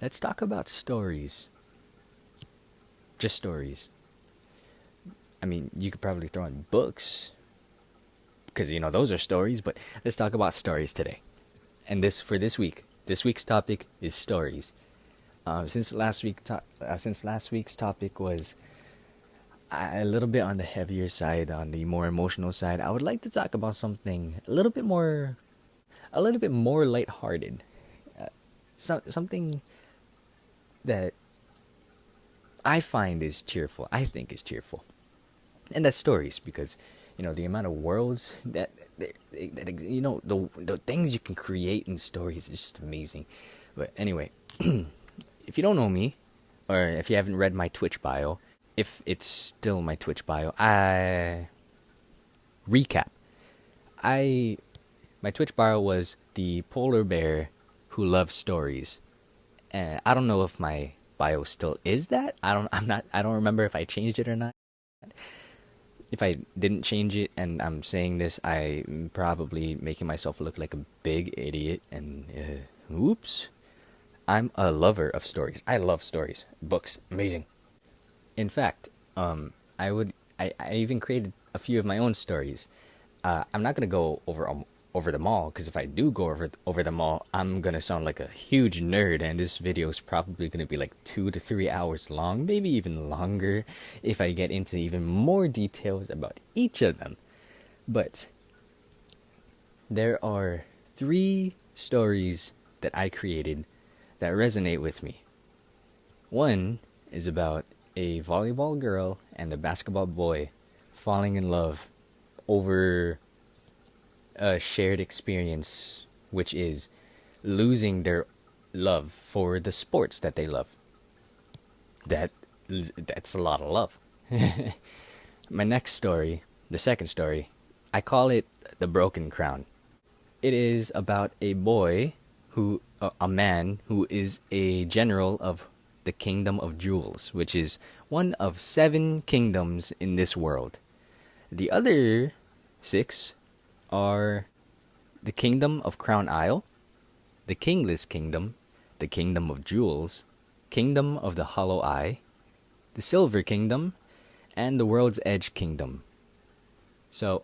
Let's talk about stories. Just stories. I mean, you could probably throw in books because those are stories. But let's talk about stories today. And this week. This week's topic is stories. Since last week's topic was a little bit on the heavier side, on the more emotional side, I would like to talk about something a little bit more lighthearted. Something that I find is cheerful. I think is cheerful, and that's stories because the amount of worlds the things you can create in stories is just amazing. But anyway, if you don't know me, or if you haven't read my Twitch bio, if it's still my Twitch bio, I recap. My Twitch bio was the polar bear who loves stories. And I don't know if my bio still is that. I don't remember if I changed it or not. If I didn't change it and I'm saying this, I'm probably making myself look like a big idiot. And oops. I'm a lover of stories. I love stories. Books, amazing. In fact, I even created a few of my own stories. I'm not gonna go over them all because if I do go over them all, I'm gonna sound like a huge nerd, and this video is probably gonna be like 2 to 3 hours long, maybe even longer, if I get into even more details about each of them. But there are 3 stories that I created that resonate with me. One is about a volleyball girl and a basketball boy falling in love over a shared experience, which is losing their love for the sports that they love. That's a lot of love. My next story, the second story, I call it The Broken Crown. It is about a man who is a general of the Kingdom of Jewels, which is one of 7 kingdoms in this world. The other 6 are the Kingdom of Crown Isle, the Kingless Kingdom, the Kingdom of Jewels, Kingdom of the Hollow Eye, the Silver Kingdom, and the World's Edge Kingdom. So,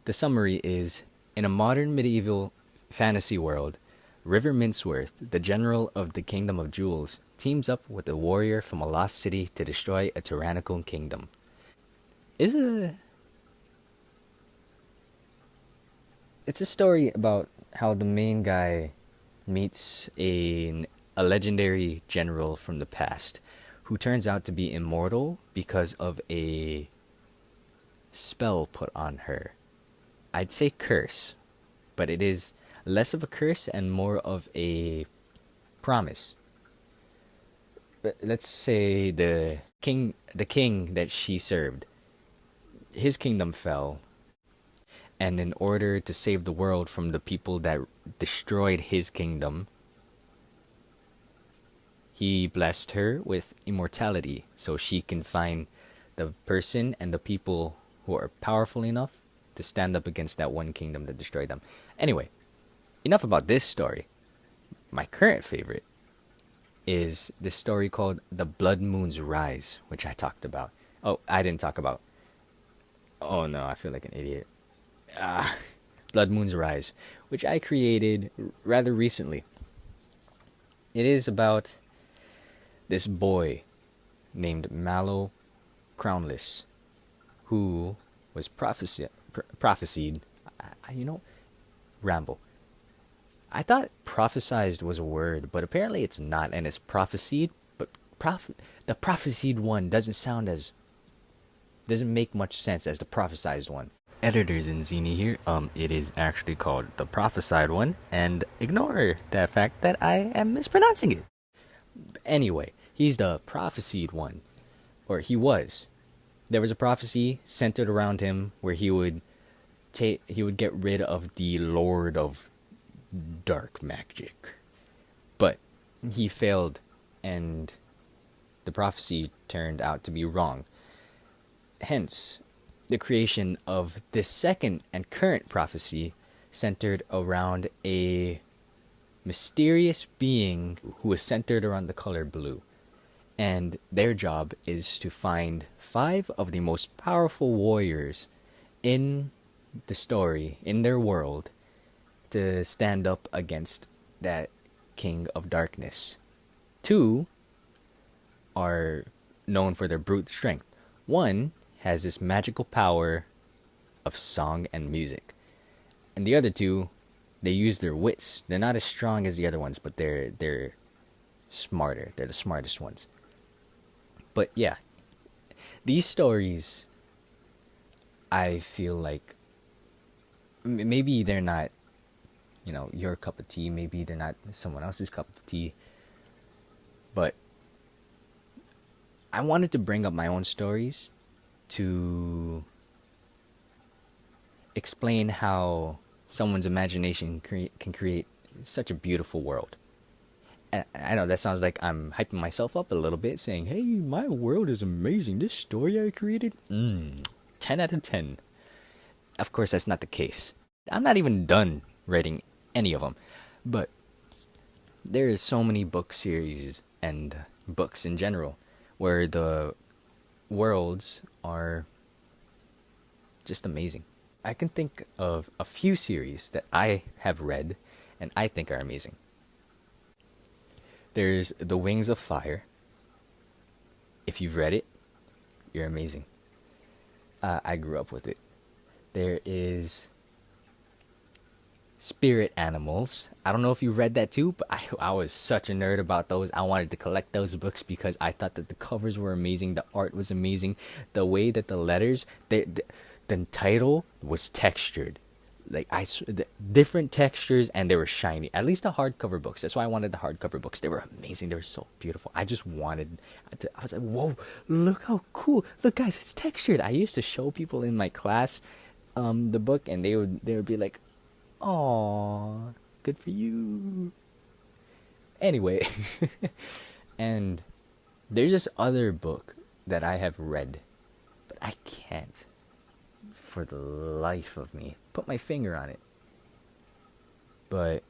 the summary is, in a modern medieval fantasy world, River Minceworth, the general of the Kingdom of Jewels, teams up with a warrior from a lost city to destroy a tyrannical kingdom. It's a story about how the main guy meets a legendary general from the past who turns out to be immortal because of a spell put on her. I'd say curse, but it is less of a curse and more of a promise. Let's say the king that she served, his kingdom fell, and in order to save the world from the people that destroyed his kingdom, he blessed her with immortality so she can find the person and the people who are powerful enough to stand up against that one kingdom that destroyed them. Anyway, enough about this story. My current favorite is this story called The Blood Moon's Rise, which I talked about. Oh, I didn't talk about. Oh no, I feel like an idiot. Blood Moon's Rise, which I created rather recently. It is about this boy named Mallow Crownless, who was prophesied. Ramble. I thought prophesized was a word, but apparently it's not, and it's prophesied. But the prophesied one doesn't make much sense as the prophesized one. Editors Xynzini here. It is actually called the prophesied one, and ignore the fact that I am mispronouncing it. Anyway, he's the prophesied one, or he was. There was a prophecy centered around him where he would get rid of the Lord of Dark Magic, but he failed, and the prophecy turned out to be wrong. Hence, the creation of this second and current prophecy centered around a mysterious being who is centered around the color blue. And their job is to find five of the most powerful warriors in the story, in their world, to stand up against that king of darkness. Two are known for their brute strength. One has this magical power of song and music. And the other two, they use their wits. They're not as strong as the other ones, but they're smarter. They're the smartest ones. But yeah, these stories, I feel like maybe they're not, your cup of tea. Maybe they're not someone else's cup of tea. But I wanted to bring up my own stories to explain how someone's imagination can create such a beautiful world. I know that sounds like I'm hyping myself up a little bit, saying, hey, my world is amazing. This story I created, 10 out of 10. Of course, that's not the case. I'm not even done writing any of them. But there are so many book series and books in general where the worlds are just amazing. I can think of a few series that I have read and I think are amazing. There's The Wings of Fire. If you've read it, you're amazing. I grew up with it. There is Spirit Animals. I don't know if you read that too, but I was such a nerd about those. I wanted to collect those books because I thought that the covers were amazing, the art was amazing, the way that the letters, the title was textured. Like different textures, and they were shiny. At least the hardcover books. That's why I wanted the hardcover books. They were amazing. They were so beautiful. I just wanted I was like, whoa, look how cool. Look, guys, it's textured. I used to show people in my class the book, and they would be like, "Aw, good for you." Anyway, and there's this other book that I have read, but I can't, for the life of me, put my finger on it. But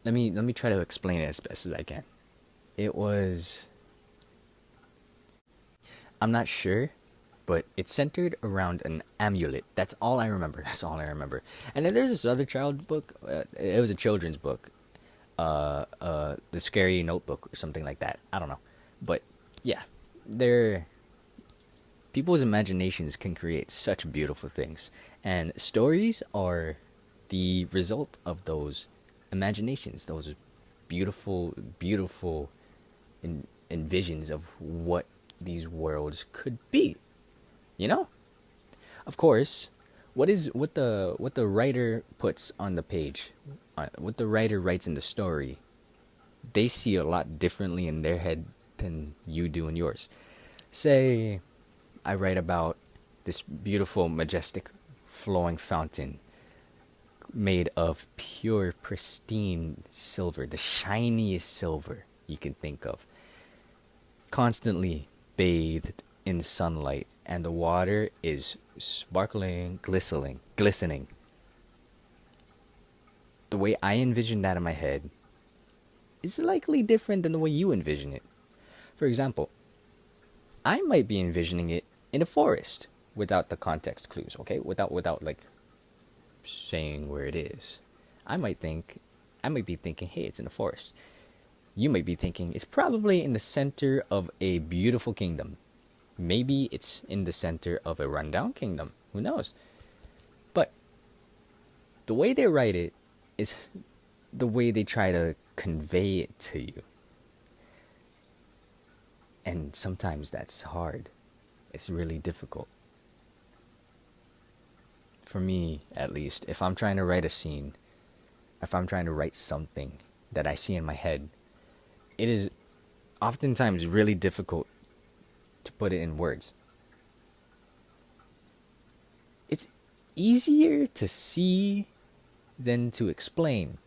let me try to explain it as best as I can. It was, I'm not sure, but it's centered around an amulet. That's all I remember. And then there's this other child book. It was a children's book. The Scary Notebook or something like that. I don't know. But yeah, people's imaginations can create such beautiful things. And stories are the result of those imaginations, those beautiful, beautiful envisions of what these worlds could be. Of course, what the writer puts on the page, what the writer writes in the story, they see a lot differently in their head than you do in yours. Say I write about this beautiful, majestic, flowing fountain made of pure, pristine silver, the shiniest silver you can think of, constantly bathed in sunlight, and the water is sparkling, glistening. The way I envision that in my head is likely different than the way you envision it. For example, I might be envisioning it in a forest without the context clues, okay? Without like saying where it is. I might be thinking, hey, it's in a forest. You might be thinking it's probably in the center of a beautiful kingdom. Maybe it's in the center of a rundown kingdom. Who knows? But the way they write it is the way they try to convey it to you. And sometimes that's hard. It's really difficult. For me, at least, if I'm trying to write a scene, if I'm trying to write something that I see in my head, it is oftentimes really difficult to put it in words. It's easier to see than to explain.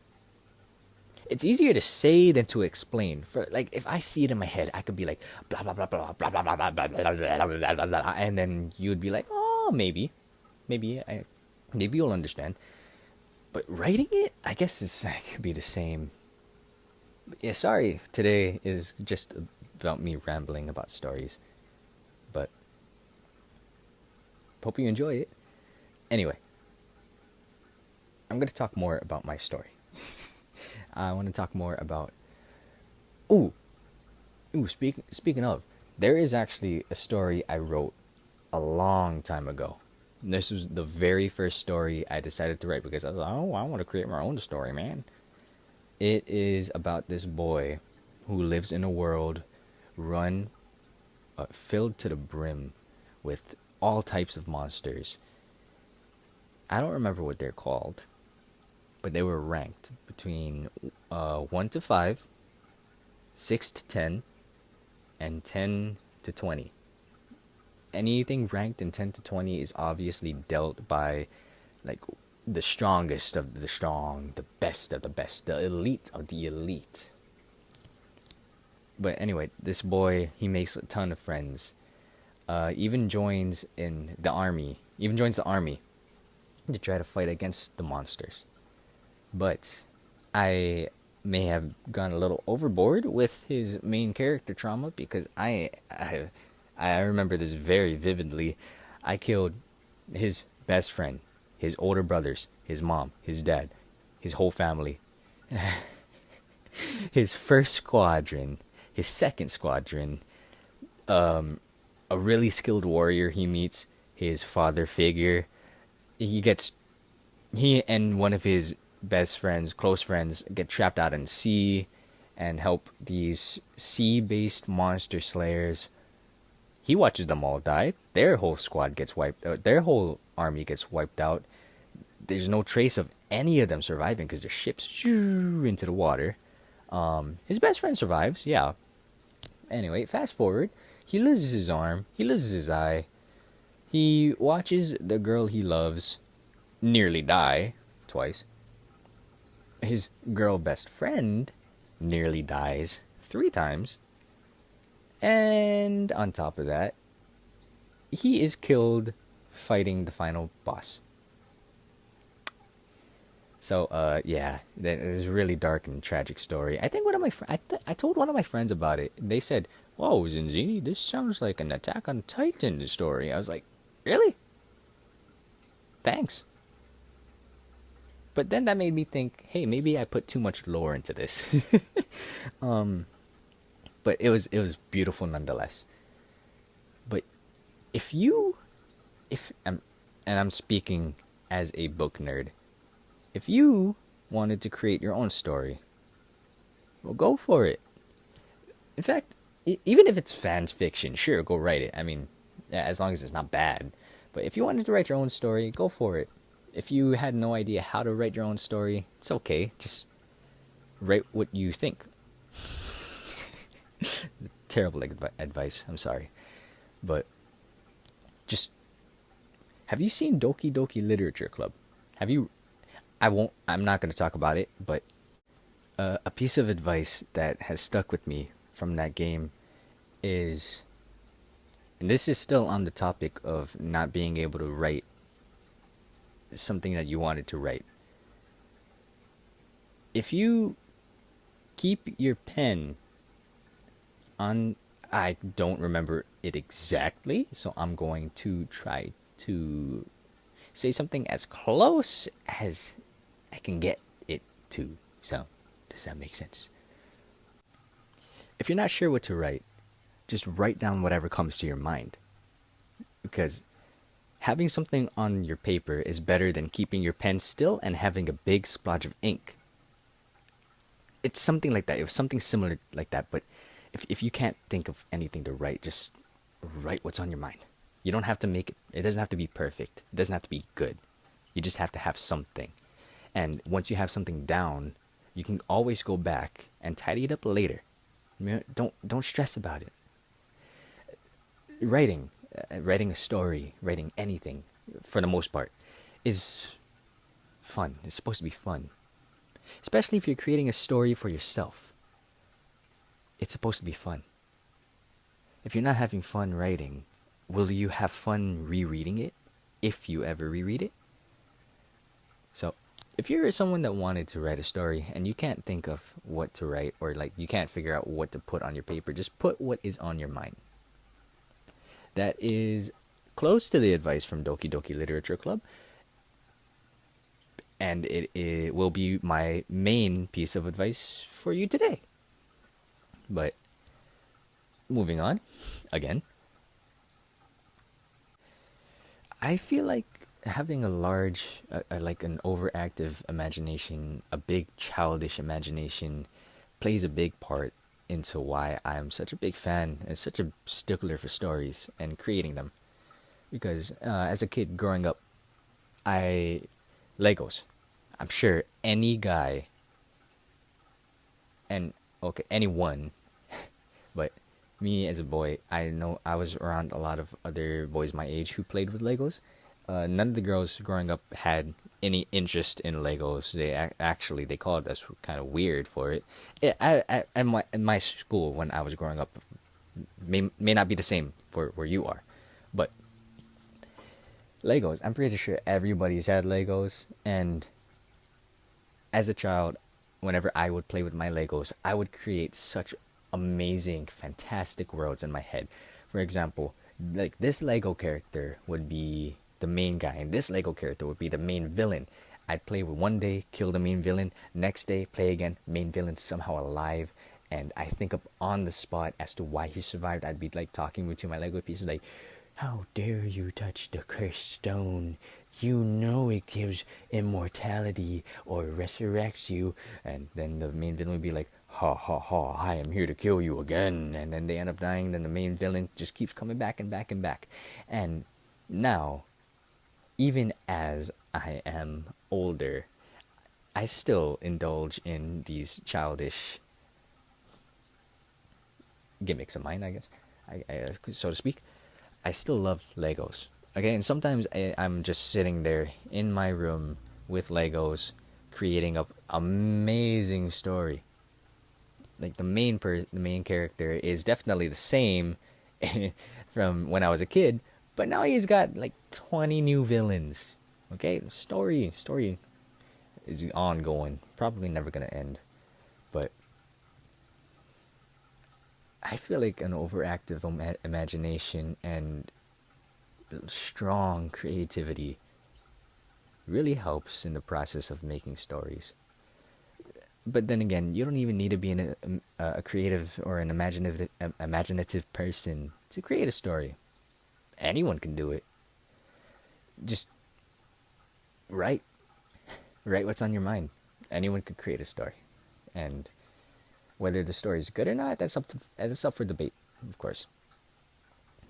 It's easier to say than to explain. For like, if I see it in my head, I could be like blah blah blah blah blah blah blah blah blah blah blah blah blah, and then you'd be like, oh, maybe you'll understand. But writing it, I guess it could be the same. Yeah, sorry, today is just about me rambling about stories. But hope you enjoy it. Anyway, I'm going to talk more about my story. I want to talk more about. Ooh, speaking of, there is actually a story I wrote a long time ago. This was the very first story I decided to write because I was like, oh, I want to create my own story, man. It is about this boy who lives in a world filled to the brim with all types of monsters. I don't remember what they're called, but they were ranked between 1 to 5, 6 to 10, and 10 to 20. Anything ranked in 10 to 20 is obviously dealt by like the strongest of the strong, the best of the best, the elite of the elite. But anyway, this boy, he makes a ton of friends. Even joins the army to try to fight against the monsters. But I may have gone a little overboard with his main character trauma because I remember this very vividly. I killed his best friend, his older brothers, his mom, his dad, his whole family. His first squadron, his second squadron, a really skilled warrior he meets, his father figure. He and one of his best friends, close friends, get trapped out in sea and help these sea-based monster slayers. He watches them all die. Their whole squad gets wiped out. Their whole army gets wiped out. There's no trace of any of them surviving because their ships shoo into the water. His best friend survives, yeah. Anyway, fast forward. He loses his arm. He loses his eye. He watches the girl he loves nearly die twice. His girl best friend nearly dies 3 times. And on top of that, he is killed fighting the final boss. So, yeah, that is a really dark and tragic story. I think one of my I told one of my friends about it. They said, "Whoa, Xynzini, this sounds like an Attack on Titan story." I was like, "Really? Thanks." But then that made me think, hey, maybe I put too much lore into this. But it was beautiful nonetheless. But I'm speaking as a book nerd, if you wanted to create your own story, well, go for it. In fact, even if it's fan fiction, sure, go write it. I mean, as long as it's not bad. But if you wanted to write your own story, go for it. If you had no idea how to write your own story, it's okay. Just write what you think. Terrible advice. I'm sorry. But just, have you seen Doki Doki Literature Club? I'm not going to talk about it, but a piece of advice that has stuck with me from that game is, and this is still on the topic of not being able to write something that you wanted to write. If you keep your pen on, I don't remember it exactly, so I'm going to try to say something as close as I can get it to sound. Does that make sense? If you're not sure what to write, just write down whatever comes to your mind. Because having something on your paper is better than keeping your pen still and having a big splotch of ink. It's something like that. It was something similar like that. But if you can't think of anything to write, just write what's on your mind. You don't have to make it. It doesn't have to be perfect. It doesn't have to be good. You just have to have something. And once you have something down, you can always go back and tidy it up later. Don't stress about it. Writing a story, writing anything, for the most part, is fun. It's supposed to be fun. Especially if you're creating a story for yourself. It's supposed to be fun. If you're not having fun writing, will you have fun rereading it? If you ever reread it? So, if you're someone that wanted to write a story and you can't think of what to write, or like you can't figure out what to put on your paper, just put what is on your mind. That is close to the advice from Doki Doki Literature Club, and it will be my main piece of advice for you today. But moving on, again, I feel like having a large, like an overactive imagination, a big childish imagination, plays a big part into why I'm such a big fan and such a stickler for stories and creating them. Because as a kid growing up, I Legos. I'm sure any guy and okay, anyone, but me as a boy, I know I was around a lot of other boys my age who played with Legos. None of the girls growing up had any interest in Legos. They actually they called us kind of weird for it. In my school when I was growing up, may not be the same for where you are, but Legos. I'm pretty sure everybody's had Legos, and as a child, whenever I would play with my Legos, I would create such amazing, fantastic worlds in my head. For example, like this Lego character would be the main guy, and this Lego character would be the main villain. I'd play with one day, kill the main villain, next day, play again, main villain somehow alive, and I think up on the spot as to why he survived. I'd be like talking to my Lego pieces like, how dare you touch the cursed stone? You know it gives immortality or resurrects you. And then the main villain would be like, ha ha ha, I am here to kill you again. And then they end up dying. Then the main villain just keeps coming back and back and back. And now, even as I am older, I still indulge in these childish gimmicks of mine, I guess, so to speak. I still love Legos. Okay, and sometimes I'm just sitting there in my room with Legos, creating an amazing story. Like the main character is definitely the same from when I was a kid, but now he's got like 20 new villains. Okay, story is ongoing, probably never gonna end, but I feel like an overactive imagination and strong creativity really helps in the process of making stories. But then again, you don't even need to be a creative or an imaginative person to create a story. Anyone can do it. Just write, write what's on your mind. Anyone could create a story, and whether the story is good or not, that's up for debate, of course.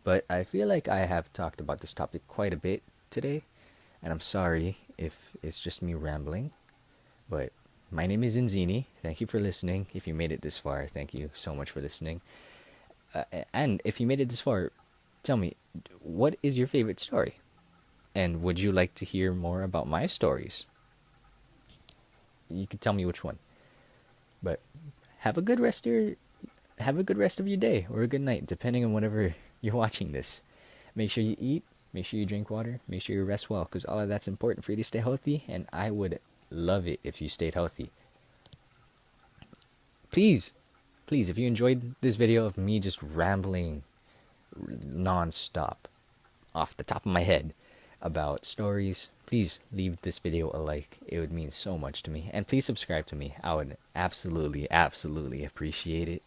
But I feel like I have talked about this topic quite a bit today, and I'm sorry if it's just me rambling. But my name is Xynzini. Thank you for listening. If you made it this far, thank you so much for listening. And if you made it this far, tell me, what is your favorite story? And would you like to hear more about my stories? You can tell me which one. But have a good rest of your day or a good night, depending on whatever you're watching this. Make sure you eat, make sure you drink water, make sure you rest well, because all of that's important for you to stay healthy, and I would love it if you stayed healthy. Please, if you enjoyed this video of me just rambling non-stop off the top of my head about stories, please leave this video a like. It would mean so much to me. And please subscribe to me. I would absolutely appreciate it.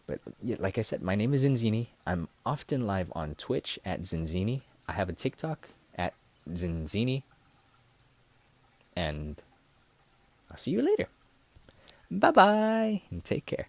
But yeah, like I said, my name is Xynzini. I'm often live on Twitch at Xynzini. I have a TikTok at Xynzini. And I'll see you later. Bye-bye, and take care.